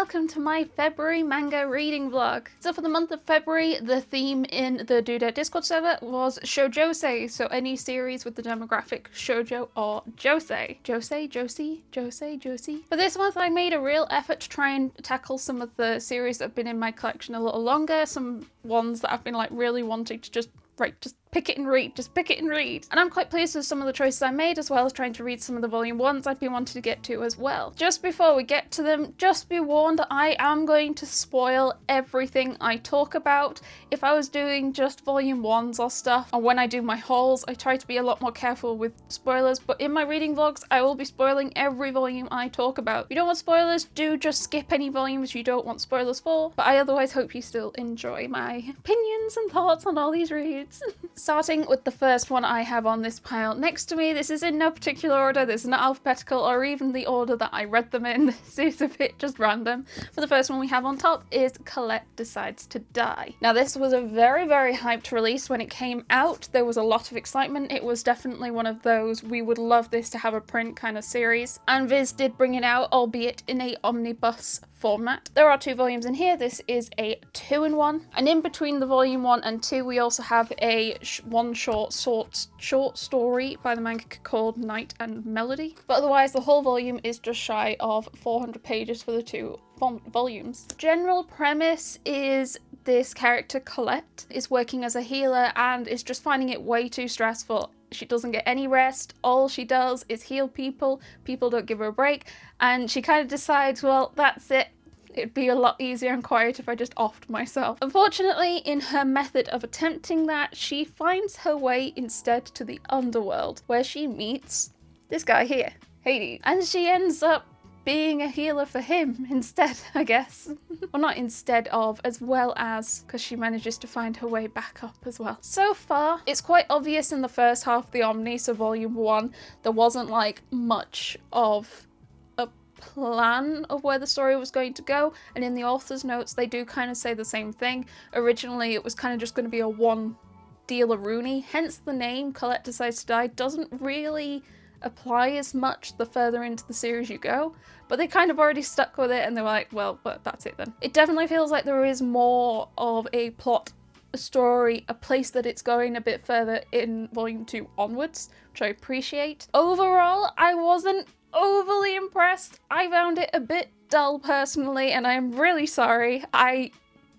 welcome to my February manga reading vlog. So for the month of February, the theme in the Duda Discord server was Shojosei, so any series with the demographic shoujo or josei. Josei? For this month I made a real effort to try and tackle some of the series that have been in my collection a little longer, some ones that I've been like really wanting to just pick it and read. And I'm quite pleased with some of the choices I made, as well as trying to read some of the volume 1s I've been wanting to get to as well. Just before we get to them, just be warned, I am going to spoil everything I talk about. If I was doing just volume 1s or stuff, and when I do my hauls, I try to be a lot more careful with spoilers, but in my reading vlogs, I will be spoiling every volume I talk about. If you don't want spoilers, do just skip any volumes you don't want spoilers for, but I otherwise hope you still enjoy my opinions and thoughts on all these reads. Starting with the first one I have on this pile next to me. This is in no particular order, this is not alphabetical or even the order that I read them in. This is a bit just random. For the first one we have on top is Colette Decides to Die. Now this was a very, very hyped release when it came out. There was a lot of excitement. It was definitely one of those we would love this to have a print kind of series. And Viz did bring it out, albeit in a omnibus format. There are 2 volumes in here. This is a 2-in-1, and in between the volume 1 and 2 we also have a one short story by the mangaka called Night and Melody, but otherwise the whole volume is just shy of 400 pages for the 2 volumes. General premise is this character Colette is working as a healer and is just finding it way too stressful. She doesn't get any rest. All she does is heal people. People don't give her a break. And she kind of decides, well, that's it. It'd be a lot easier and quiet if I just offed myself. Unfortunately, in her method of attempting that, she finds her way instead to the underworld, where she meets this guy here, Hades. And she ends up being a healer for him instead, I guess. Well, not instead of, as well as, because she manages to find her way back up as well. So far, it's quite obvious in the first half of the Omni, so volume 1, there wasn't like much of a plan of where the story was going to go, and in the author's notes they do kind of say the same thing. Originally it was kind of just going to be a one dealer-rooney, hence the name Colette Decides to Die doesn't really apply as much the further into the series you go, but they kind of already stuck with it and they were like, well, but that's it then. It definitely feels like there is more of a plot, a story, a place that it's going a bit further in volume 2 onwards, which I appreciate. Overall, I wasn't overly impressed. I found it a bit dull personally, and I'm really sorry. I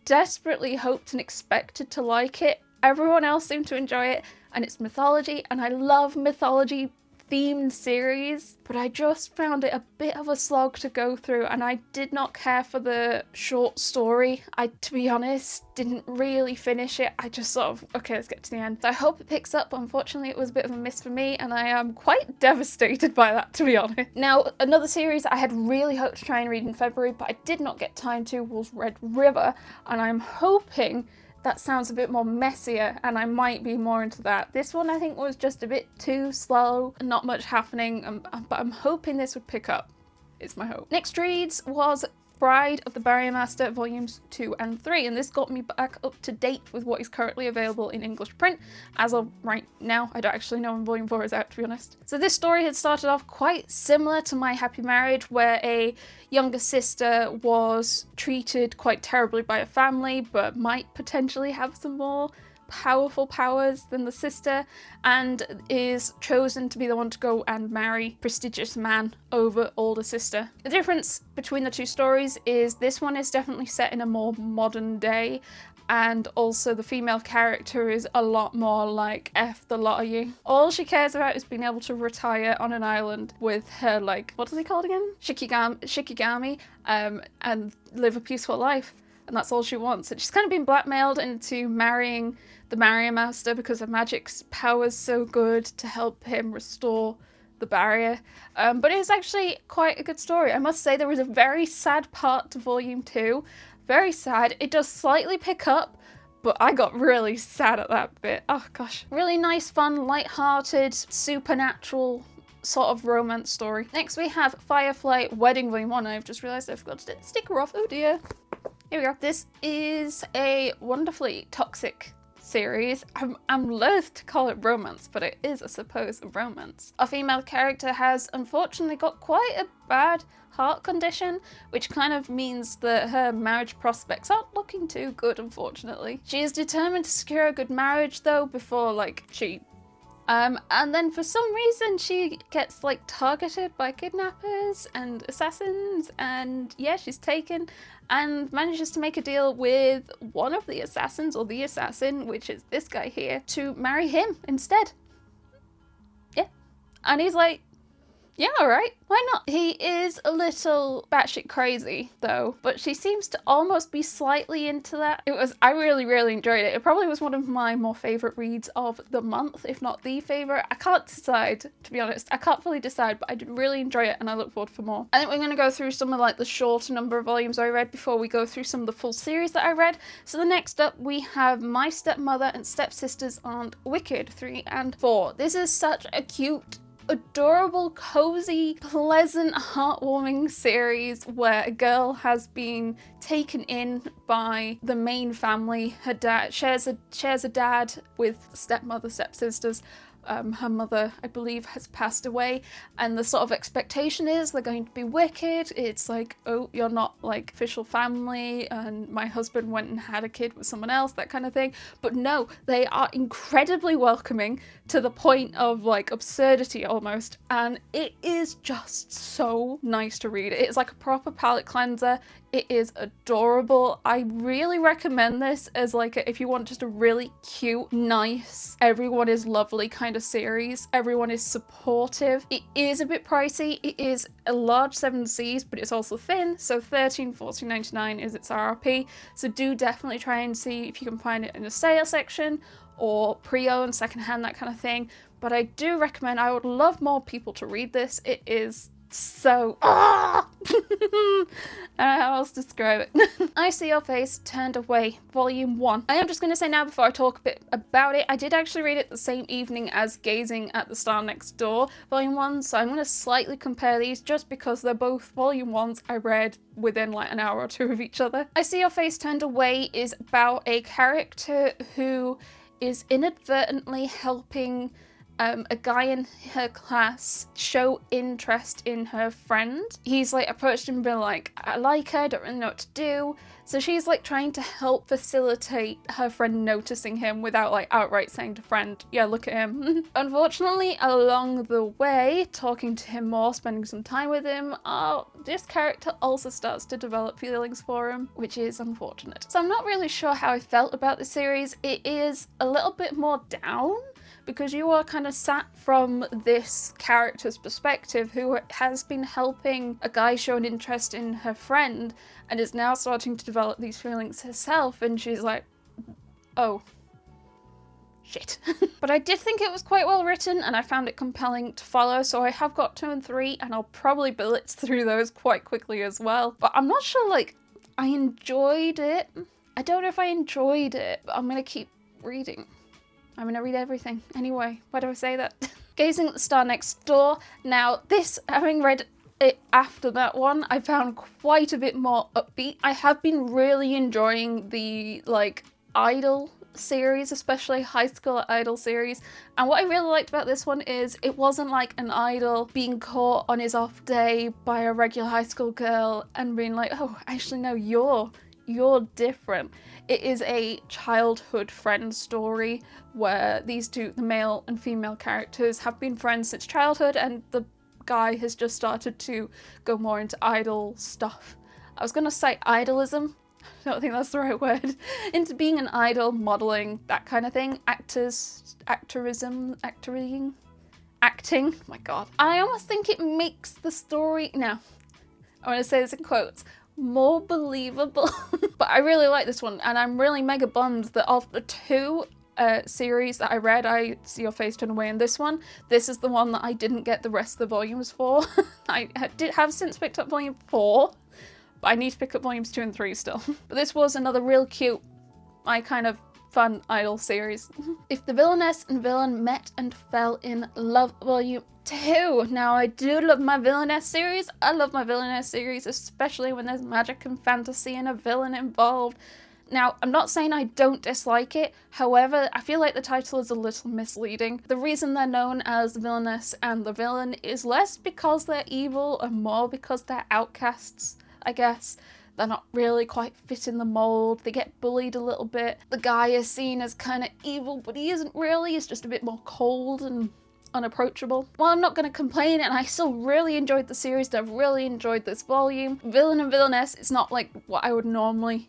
desperately hoped and expected to like it. Everyone else seemed to enjoy it, and it's mythology, and I love mythology themed series, but I just found it a bit of a slog to go through, and I did not care for the short story. I, to be honest, didn't really finish it. I just sort of, okay, let's get to the end. So I hope it picks up. Unfortunately, it was a bit of a miss for me, and I am quite devastated by that, to be honest. Now, another series I had really hoped to try and read in February, but I did not get time to, was Red River, and I'm hoping that sounds a bit more messier and I might be more into that. This one I think was just a bit too slow, not much happening, but I'm hoping this would pick up. It's my hope. Next reads was Bride of the Barrier Master volumes 2 and 3, and this got me back up to date with what is currently available in English print. As of right now, I don't actually know when volume 4 is out, to be honest. So this story had started off quite similar to My Happy Marriage, where a younger sister was treated quite terribly by a family, but might potentially have some more powerful powers than the sister, and is chosen to be the one to go and marry prestigious man over older sister. The difference between the 2 stories is this one is definitely set in a more modern day, and also the female character is a lot more like F the lot of you. All she cares about is being able to retire on an island with her, like, what is he called again? Shikigami, and live a peaceful life. And that's all she wants. And she's kind of been blackmailed into marrying the Barrier Master because her magic's power's so good to help him restore the barrier. But it is actually quite a good story. I must say there was a very sad part to volume 2. Very sad. It does slightly pick up, but I got really sad at that bit. Oh gosh. Really nice, fun, light-hearted, supernatural sort of romance story. Next we have Firefly Wedding volume 1. I've just realised I forgot to take the sticker off. Oh dear. Here we go. This is a wonderfully toxic series. I'm loath to call it romance, but it is, I suppose, a romance. Our female character has unfortunately got quite a bad heart condition, which kind of means that her marriage prospects aren't looking too good, unfortunately. She is determined to secure a good marriage though before she and then for some reason she gets like targeted by kidnappers and assassins, and yeah, she's taken and manages to make a deal with one of the assassins, or the assassin, which is this guy here, to marry him instead. Yeah. And he's like, yeah, alright, why not? He is a little batshit crazy though, but she seems to almost be slightly into that. I really enjoyed it. It probably was one of my more favourite reads of the month, if not the favourite. I can't decide, to be honest. I can't fully decide, but I did really enjoy it and I look forward for more. I think we're going to go through some of like the shorter number of volumes I read before we go through some of the full series that I read. So the next up we have My Stepmother and Stepsisters Aren't Wicked 3 and 4. This is such a cute, adorable, cozy, pleasant, heartwarming series where a girl has been taken in by the main family. Her dad shares a dad with stepmother, stepsisters. Her mother, I believe, has passed away, and the sort of expectation is they're going to be wicked. It's like, oh, you're not like official family, and my husband went and had a kid with someone else, that kind of thing. But no, they are incredibly welcoming to the point of like absurdity almost, and it is just so nice to read. It's like a proper palate cleanser. It is adorable. I really recommend this as like if you want just a really cute, nice, everyone is lovely kind of series. Everyone is supportive. It is a bit pricey. It is a large 7Cs, but it's also thin, so $13.49.99 is its RRP. So do definitely try and see if you can find it in a sale section or pre-owned, secondhand, that kind of thing. But I do recommend, I would love more people to read this. It is so I don't know how else to describe it. I See Your Face Turned Away, Volume 1. I am just going to say now before I talk a bit about it, I did actually read it the same evening as Gazing at the Star Next Door, Volume 1, so I'm going to slightly compare these just because they're both Volume 1s I read within like an hour or two of each other. I See Your Face Turned Away is about a character who is inadvertently helping a guy in her class show interest in her friend. He's like approached and been like, I like her, don't really know what to do. So she's like trying to help facilitate her friend noticing him without like outright saying to friend, yeah, look at him. Unfortunately, along the way, talking to him more, spending some time with him, this character also starts to develop feelings for him, which is unfortunate. So I'm not really sure how I felt about the series. It is a little bit more down, because you are kind of sat from this character's perspective who has been helping a guy show an interest in her friend and is now starting to develop these feelings herself, and she's like, oh, shit. But I did think it was quite well written and I found it compelling to follow, so I have got 2 and 3 and I'll probably blitz through those quite quickly as well. But I'm not sure, like, I enjoyed it. I don't know if I enjoyed it, but I'm gonna keep reading. I'm gonna read everything. Anyway, why do I say that? Gazing at the Star Next Door. Now, this, having read it after that one, I found quite a bit more upbeat. I have been really enjoying the, like, Idol series, especially High School Idol series. And what I really liked about this one is it wasn't like an idol being caught on his off day by a regular high school girl and being like, oh, actually, no, you're different. It is a childhood friend story where these two, the male and female characters, have been friends since childhood, and the guy has just started to go more into idol stuff. I was gonna say idolism, I don't think that's the right word, into being an idol, modeling, that kind of thing. Acting, my god. I almost think it makes the story, now, I want to say this in quotes, more believable. But I really like this one, and I'm really mega bummed that of the 2 series that I read, I See Your Face Turn Away, and this is the one that I didn't get the rest of the volumes for. I did have since picked up volume 4, but I need to pick up volumes 2 and 3 still. But this was another real cute, my kind of fun idol series. If the Villainess and Villain Met and Fell in Love, Volume 2. Now, I do love my Villainess series. I love my Villainess series, especially when there's magic and fantasy and a villain involved. Now, I'm not saying I don't dislike it, however, I feel like the title is a little misleading. The reason they're known as the Villainess and the Villain is less because they're evil and more because they're outcasts, I guess. They're not really quite fitting the mold, they get bullied a little bit. The guy is seen as kind of evil, but he isn't really, he's just a bit more cold and unapproachable. Well, I'm not going to complain, and I still really enjoyed the series, and I've really enjoyed this volume. Villain and Villainess is not like what I would normally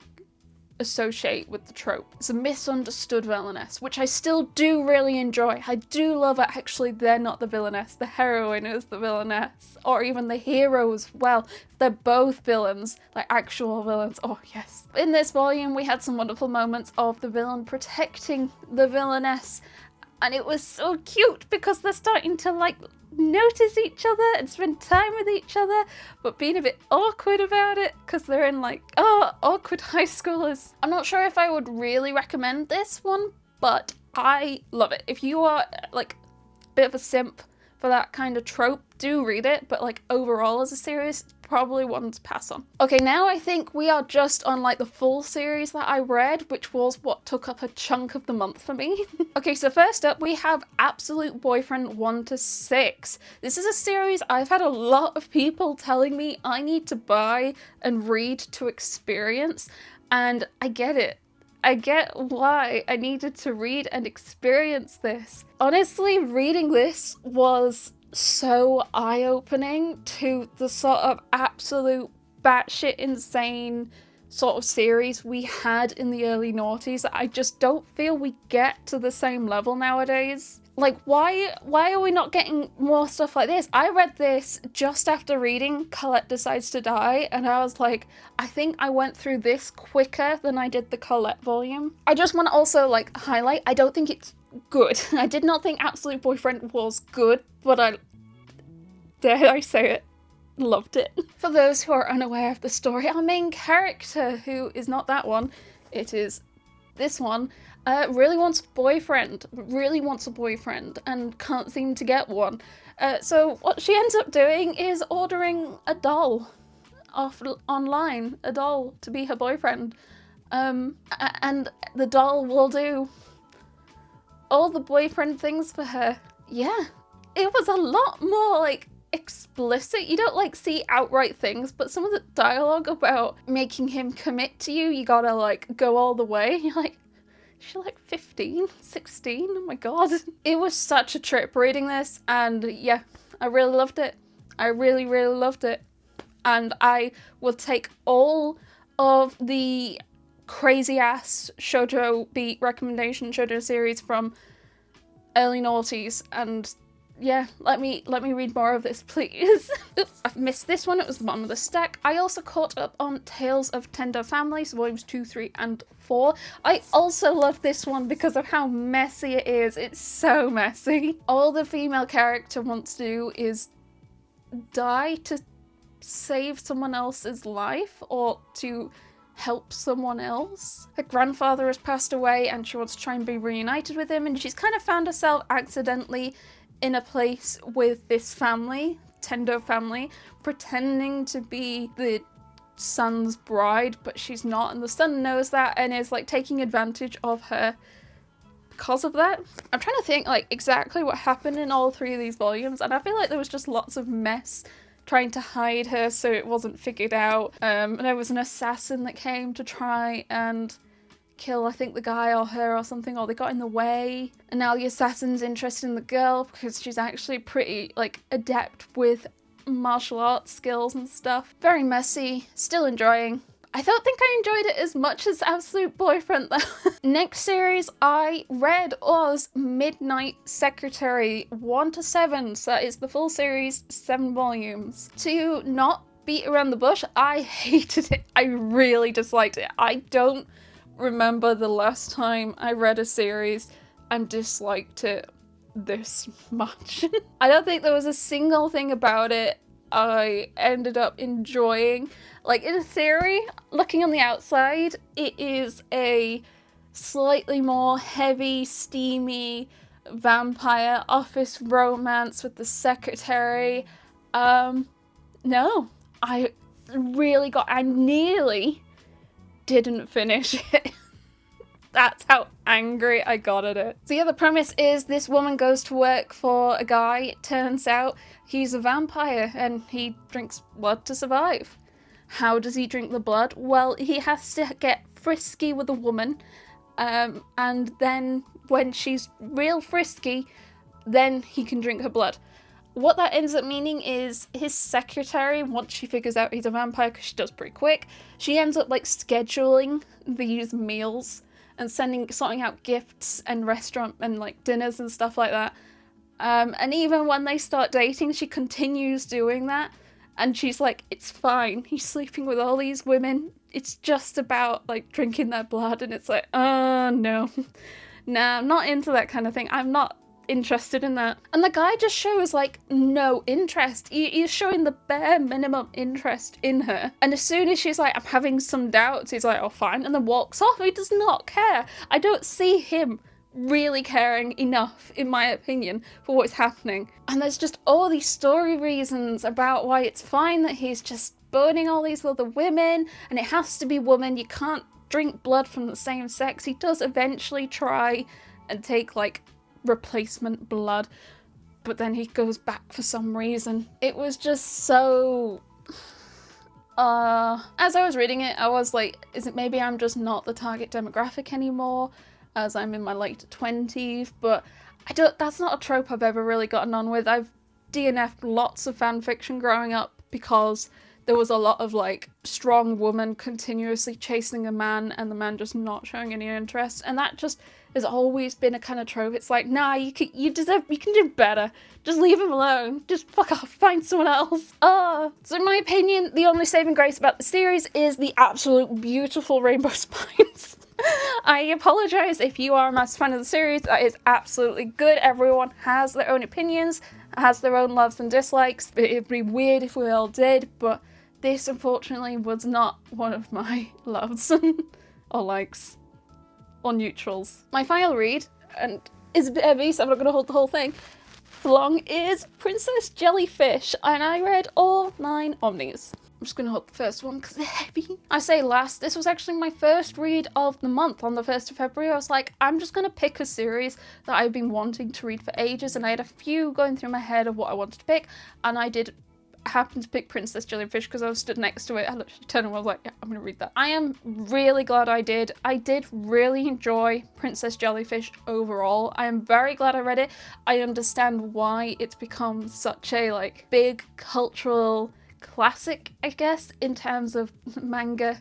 associate with the trope. It's a misunderstood villainess, which I still do really enjoy. I do love it. Actually, they're not the villainess, the heroine is the villainess, or even the hero as well. They're both villains, like actual villains. Oh yes. In this volume we had some wonderful moments of the villain protecting the villainess, and it was so cute because they're starting to like notice each other and spend time with each other, but being a bit awkward about it because they're in like, awkward high schoolers. I'm not sure if I would really recommend this one, but I love it. If you are like a bit of a simp for that kind of trope, do read it, but like overall as a series, probably one to pass on. Okay, now I think we are just on like the full series that I read, which was what took up a chunk of the month for me. Okay, so first up we have Absolute Boyfriend 1 to 6. This is a series I've had a lot of people telling me I need to buy and read to experience, and I get it. I get why I needed to read and experience this. Honestly, reading this was so eye-opening to the sort of absolute batshit insane sort of series we had in the early noughties that I just don't feel we get to the same level nowadays. Like, why are we not getting more stuff like this? I read this just after reading Colette Decides to Die, and I was like, I think I went through this quicker than I did the Colette volume. I just want to also like highlight, I don't think it's good. I did not think Absolute Boyfriend was good, but I, dare I say it, loved it. For those who are unaware of the story, our main character, who is not that one, it is this one, really wants a boyfriend, and can't seem to get one. So what she ends up doing is ordering a doll off online, a doll to be her boyfriend. And the doll will do all the boyfriend things for her. Yeah, it was a lot more like explicit. You don't like see outright things, but some of the dialogue about making him commit to you, you gotta like go all the way. You're like, she's like 15, 16, oh my god. It was such a trip reading this, and yeah, I really loved it. I really, really loved it. And I will take all of the crazy ass shoujo beat recommendation shoujo series from early noughties, and yeah, let me read more of this, please. Oops, I've missed this one. It was the bottom of the stack. I also caught up on Tales of Tendo Family, so volumes 2, 3, and 4. I also love this one because of how messy it is. It's so messy. All the female character wants to do is die to save someone else's life or to help someone else. Her grandfather has passed away and she wants to try and be reunited with him, and she's kind of found herself accidentally in a place with this family, Tendo family, pretending to be the son's bride, but she's not, and the son knows that and is like taking advantage of her because of that. I'm trying to think like exactly what happened in all 3 of these volumes, and I feel like there was just lots of mess trying to hide her so it wasn't figured out. And there was an assassin that came to try and kill, I think, the guy or her or something, or they got in the way, and now the assassin's interested in the girl because she's actually pretty like adept with martial arts skills and stuff. Very messy, still enjoying. I don't think I enjoyed it as much as Absolute Boyfriend though. Next series I read was Midnight Secretary 1 to 7, so that is the full series, 7 volumes. To not beat around the bush, I hated it. I really disliked it. I don't remember the last time I read a series and disliked it this much. I don't think there was a single thing about it I ended up enjoying. Like, in theory, looking on the outside, it is a slightly more heavy, steamy vampire office romance with the secretary. No, I nearly didn't finish it. That's how angry I got at it. So yeah, the premise is this woman goes to work for a guy. It turns out he's a vampire and he drinks blood to survive. How does he drink the blood? Well, he has to get frisky with a woman, and then when she's real frisky, then he can drink her blood. What that ends up meaning is his secretary, once she figures out he's a vampire, because she does pretty quick, she ends up like scheduling these meals and sorting out gifts and restaurant and like dinners and stuff like that. And even when they start dating, she continues doing that. And she's like, it's fine. He's sleeping with all these women. It's just about like drinking their blood. And it's like, oh no. Nah, I'm not into that kind of thing. I'm not interested in that. And the guy just shows like no interest. He's showing the bare minimum interest in her. And as soon as she's like, I'm having some doubts, he's like, oh fine, and then walks off. He does not care. I don't see him really caring enough, in my opinion, for what's happening. And there's just all these story reasons about why it's fine that he's just burning all these other women, and it has to be women. You can't drink blood from the same sex. He does eventually try and take like replacement blood, but then he goes back for some reason. It was just so as I was reading it, I was like, is it maybe I'm just not the target demographic anymore, as I'm in my late 20s? But that's not a trope I've ever really gotten on with. I've DNF'd lots of fan fiction growing up because there was a lot of like strong woman continuously chasing a man and the man just not showing any interest, and that just has always been a kind of trope. It's like, nah, you can do better. Just leave him alone. Just fuck off, find someone else. So in my opinion, the only saving grace about the series is the absolute beautiful rainbow spines. I apologize if you are a massive fan of the series. That is absolutely good. Everyone has their own opinions, has their own loves and dislikes. It'd be weird if we all did, but this unfortunately was not one of my loves or likes or neutrals. My final read, and is a bit heavy, so I'm not going to hold the whole thing long, is Princess Jellyfish, and I read all 9 omnis. I'm just going to hold the first one because they're heavy. I say last, this was actually my first read of the month on the 1st of February. I was like, I'm just going to pick a series that I've been wanting to read for ages, and I had a few going through my head of what I wanted to pick, and I did happen to pick Princess Jellyfish because I was stood next to it. I literally turned and was like, yeah, I'm gonna read that. I am really glad I did. I did really enjoy Princess Jellyfish overall. I am very glad I read it. I understand why it's become such a like big cultural classic, I guess, in terms of manga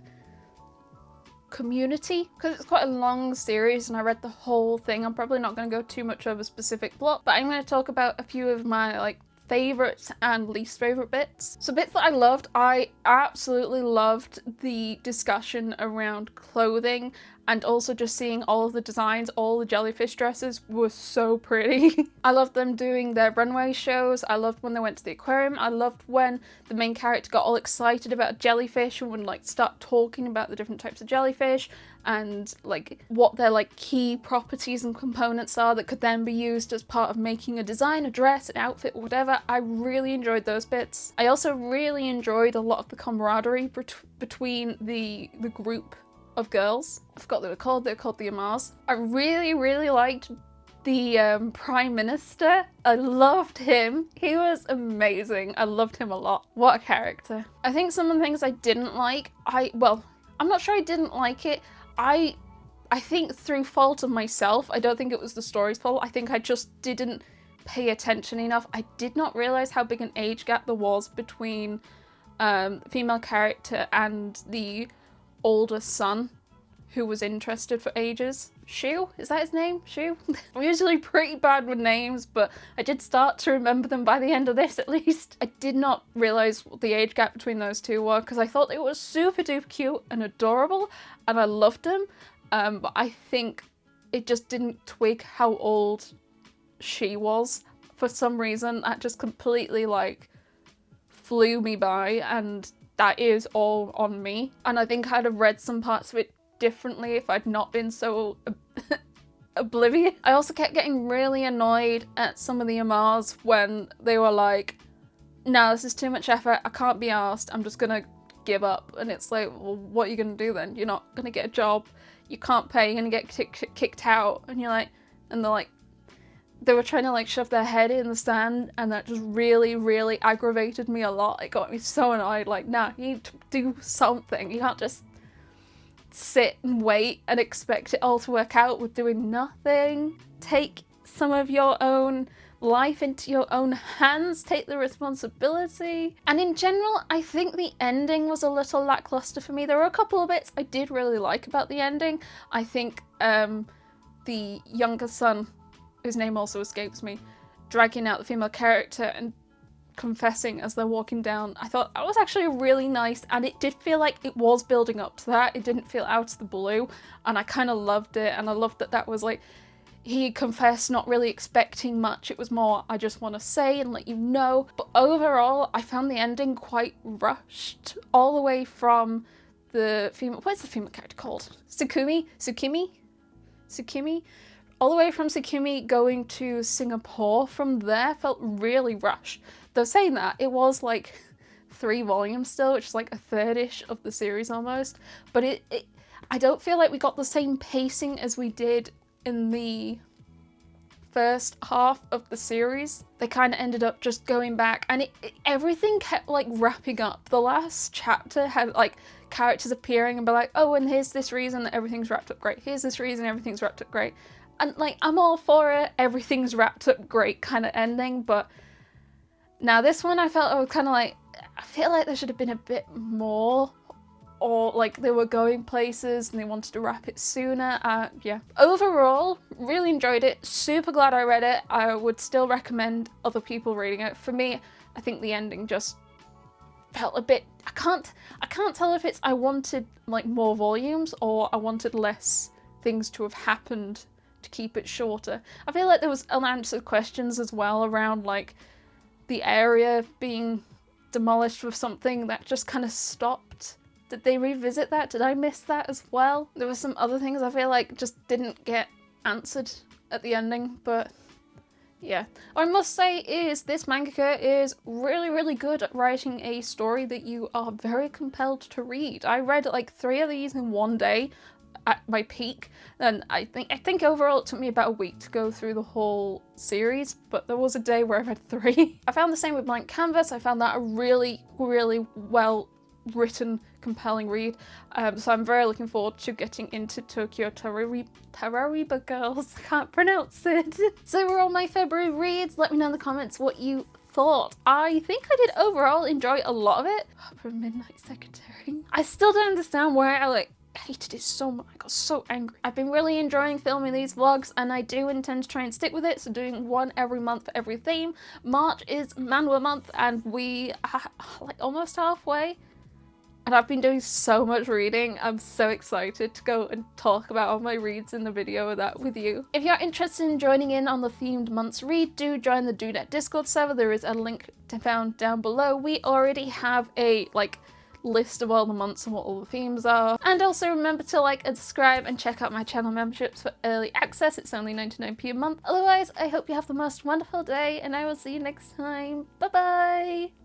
community, because it's quite a long series and I read the whole thing. I'm probably not going to go too much over specific plot, but I'm going to talk about a few of my like favourites and least favourite bits. So bits that I loved, I absolutely loved the discussion around clothing, and also just seeing all of the designs. All the jellyfish dresses were so pretty. I loved them doing their runway shows. I loved when they went to the aquarium. I loved when the main character got all excited about jellyfish and would like start talking about the different types of jellyfish and like what their like key properties and components are that could then be used as part of making a design, a dress, an outfit, whatever. I really enjoyed those bits. I also really enjoyed a lot of the camaraderie between the group of girls. I forgot they were called the Amars. I really liked the Prime Minister. I loved him. He was amazing. I loved him a lot. What a character. I think some of the things I didn't like, I'm not sure I didn't like it. I think through fault of myself. I don't think it was the story's fault. I think I just didn't pay attention enough. I did not realize how big an age gap there was between the female character and the older son who was interested for ages. Shu? Is that his name? Shu? I'm usually pretty bad with names, but I did start to remember them by the end of this at least. I did not realise what the age gap between those two were because I thought they were super duper cute and adorable and I loved them, but I think it just didn't twig how old she was. For some reason that just completely like flew me by, and that is all on me. And I think I'd have read some parts of it differently if I'd not been so oblivious. I also kept getting really annoyed at some of the Amars when they were like, no, this is too much effort, I can't be arsed, I'm just gonna give up. And it's like, well, what are you gonna do then? You're not gonna get a job, you can't pay, you're gonna get kicked out. And you're like, and they're like, they were trying to like shove their head in the sand, and that just really, really aggravated me a lot. It got me so annoyed. Like, nah, you need to do something. You can't just sit and wait and expect it all to work out with doing nothing. Take some of your own life into your own hands, take the responsibility. And in general, I think the ending was a little lackluster for me. There were a couple of bits I did really like about the ending. I think the younger son, whose name also escapes me, dragging out the female character and confessing as they're walking down, I thought that was actually really nice, and it did feel like it was building up to that. It didn't feel out of the blue, and I kind of loved it. And I loved that that was like, he confessed not really expecting much. It was more, I just want to say and let you know. But overall, I found the ending quite rushed, all the way from the female, what's the female character called? Tsukimi? All the way from Tsukimi going to Singapore from there felt really rushed. Though saying that, it was like 3 volumes still, which is like a third-ish of the series almost. But I don't feel like we got the same pacing as we did in the first half of the series. They kind of ended up just going back, and everything kept like wrapping up. The last chapter had like characters appearing and be like, oh, and here's this reason that everything's wrapped up great. Here's this reason everything's wrapped up great. And like, I'm all for it, everything's wrapped up great kind of ending. But now this one, I felt I was kind of like, I feel like there should have been a bit more, or like they were going places and they wanted to wrap it sooner. Yeah. Overall, really enjoyed it. Super glad I read it. I would still recommend other people reading it. For me, I think the ending just felt a bit, I can't tell if it's I wanted like more volumes or I wanted less things to have happened to keep it shorter. I feel like there was unanswered questions as well around like the area being demolished with something that just kind of stopped. Did they revisit that? Did I miss that as well? There were some other things I feel like just didn't get answered at the ending, but yeah. What I must say is this mangaka is really, really good at writing a story that you are very compelled to read. I read like 3 of these in one day at my peak, and I think overall it took me about a week to go through the whole series, but there was a day where I read 3. I found the same with Blank Canvas. I found that a really, really well written, compelling read. So I'm very looking forward to getting into Tokyo Tarariba Girls. I can't pronounce it. So were all my February reads. Let me know in the comments what you thought. I think I did overall enjoy a lot of it. From Midnight Secretary. I still don't understand why I like hated it so much. I got so angry. I've been really enjoying filming these vlogs, and I do intend to try and stick with it, so doing one every month for every theme. March is Manhwa month, and we are like almost halfway. And I've been doing so much reading. I'm so excited to go and talk about all my reads in the video of that with you. If you're interested in joining in on the themed month's read, do join the Dudette Discord server. There is a link found down below. We already have a list of all the months and what all the themes are. And also remember to like and subscribe and check out my channel memberships for early access. It's only 99p a month. Otherwise, I hope you have the most wonderful day, and I will see you next time. Bye bye!